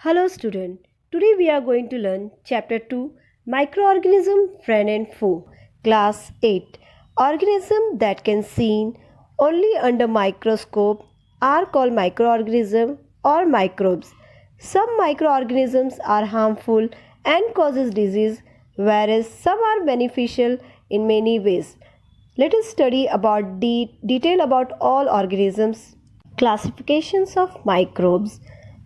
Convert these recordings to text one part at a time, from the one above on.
Hello student. Today we are going to learn chapter 2 Microorganism Friend and Foe, class 8. Organisms that can seen only under microscope are called microorganisms or microbes. Some microorganisms are harmful and causes disease whereas some are beneficial in many ways. Let us study about detail about all organisms. Classifications of microbes.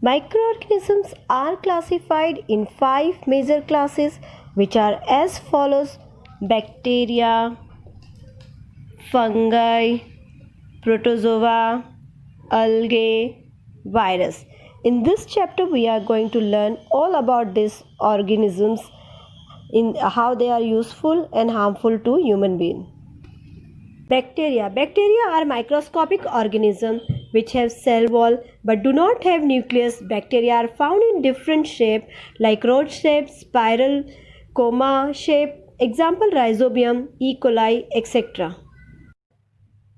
Microorganisms are classified in five major classes, which are as follows: bacteria, fungi, protozoa, algae, virus. In this chapter, we are going to learn all about these organisms, in how they are useful and harmful to human being. Bacteria. Bacteria are microscopic organisms which have cell wall but do not have nucleus. Bacteria are found in different shape like rod shape, spiral, coma shape. Example rhizobium, E. coli, etc.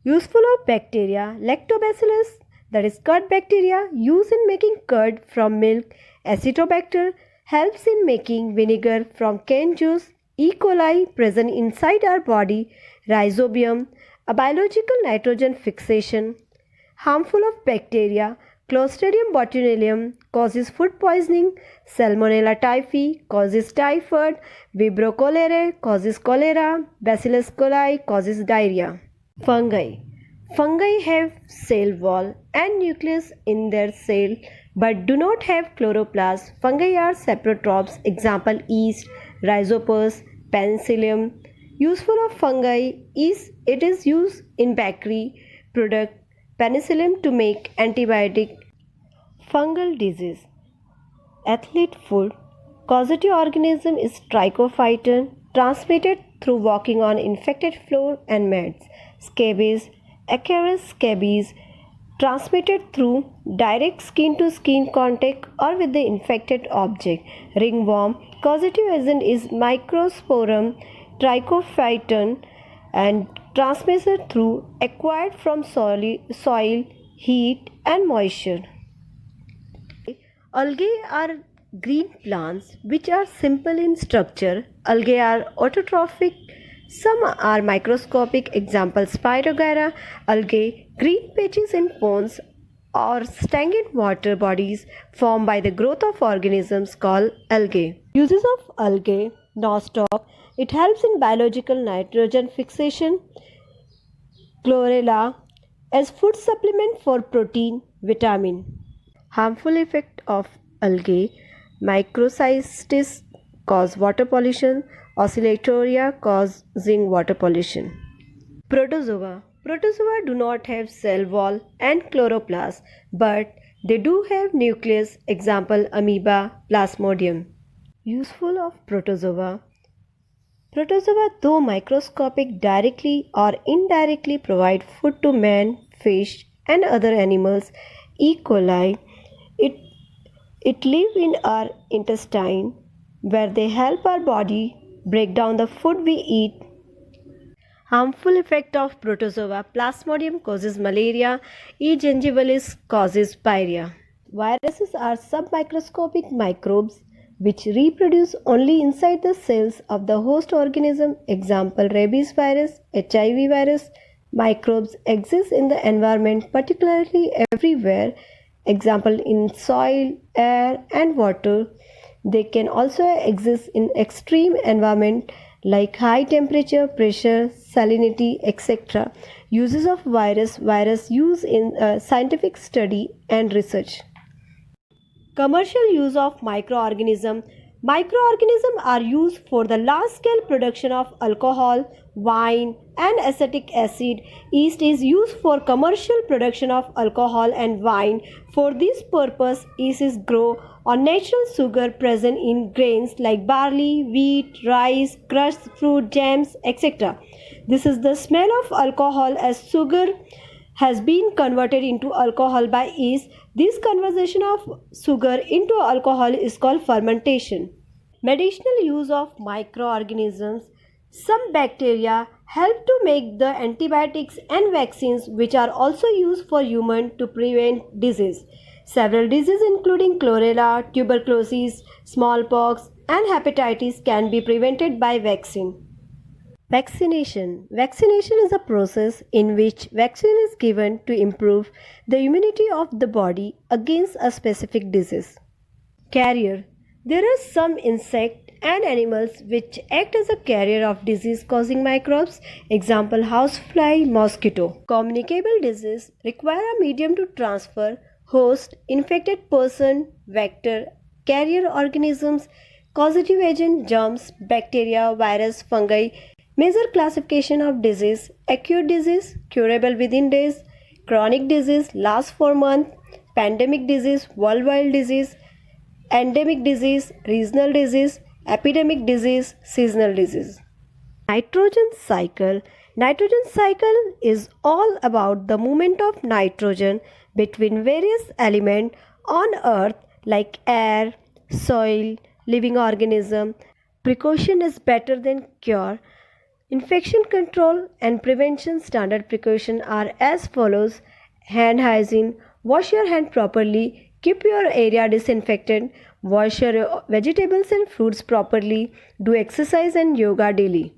Useful of bacteria. Lactobacillus, that is curd bacteria, used in making curd from milk. Acetobacter helps in making vinegar from cane juice. E. coli, present inside our body. Rhizobium, a biological nitrogen fixation. Harmful of bacteria. Clostridium botulinum causes food poisoning. Salmonella typhi causes typhoid. Vibrio cholerae causes cholera. Bacillus coli causes diarrhea. Fungi. Fungi have cell wall and nucleus in their cell but do not have chloroplast. Fungi are saprotrophs. Example yeast, rhizopus, penicillium. Useful of fungi is it is used in bakery product penicillin to make antibiotic. Fungal disease. Athlete foot. Causative organism is trichophyton transmitted through walking on infected floor and mats. Scabies. Acarus scabies transmitted through direct skin to skin contact or with the infected object. Ringworm. Causative agent is Microsporum trichophyton and transmitted through acquired from soil, heat and moisture. Algae are green plants which are simple in structure. Algae are autotrophic. Some are microscopic. Example Spirogyra. Algae, green patches in ponds or stagnant water bodies formed by the growth of organisms called algae. Uses of algae. Nostoc. It helps in biological nitrogen fixation. Chlorella as food supplement for protein, vitamin. Harmful effect of algae. Microcystis cause water pollution. Oscillatoria causing water pollution. Protozoa. Protozoa do not have cell wall and chloroplast, but they do have nucleus. Example amoeba, plasmodium. Useful of protozoa. Protozoa, though microscopic, directly or indirectly provide food to man, fish, and other animals. E. coli. It live in our intestine where they help our body break down the food we eat. Harmful effect of protozoa. Plasmodium causes malaria. E. gingivalis causes pyorrhea. Viruses are submicroscopic microbes which reproduce only inside the cells of the host organism. Example rabies virus, HIV virus. Microbes exist in the environment, particularly everywhere. Example in soil, air and water. They can also exist in extreme environment like high temperature, pressure, salinity, etc. Uses of virus use in scientific study and research. Commercial use of microorganism. Microorganisms are used for the large-scale production of alcohol, wine, and acetic acid. Yeast is used for commercial production of alcohol and wine. For this purpose, yeast is grown on natural sugar present in grains like barley, wheat, rice, crushed fruit, jams, etc. This is the smell of alcohol as sugar has been converted into alcohol by yeast. This conversion of sugar into alcohol is called fermentation. Medicinal use of microorganisms. Some bacteria help to make the antibiotics and vaccines which are also used for human to prevent disease. Several diseases including chlorella, tuberculosis, smallpox, and hepatitis can be prevented by vaccine. Vaccination. Vaccination is a process in which vaccine is given to improve the immunity of the body against a specific disease. Carrier. There are some insect and animals which act as a carrier of disease causing microbes. Example, housefly, mosquito. Communicable disease require a medium to transfer host, infected person, vector, carrier organisms, causative agent, germs, bacteria, virus, fungi. Major classification of disease: acute disease, curable within days; chronic disease, lasts for months; pandemic disease, worldwide disease; endemic disease, regional disease; epidemic disease, seasonal disease. Nitrogen cycle. Nitrogen cycle is all about the movement of nitrogen between various elements on earth like air, soil, living organism. Precaution is better than cure. Infection control and prevention standard precautions are as follows: hand hygiene, wash your hand properly, keep your area disinfected, wash your vegetables and fruits properly, do exercise and yoga daily.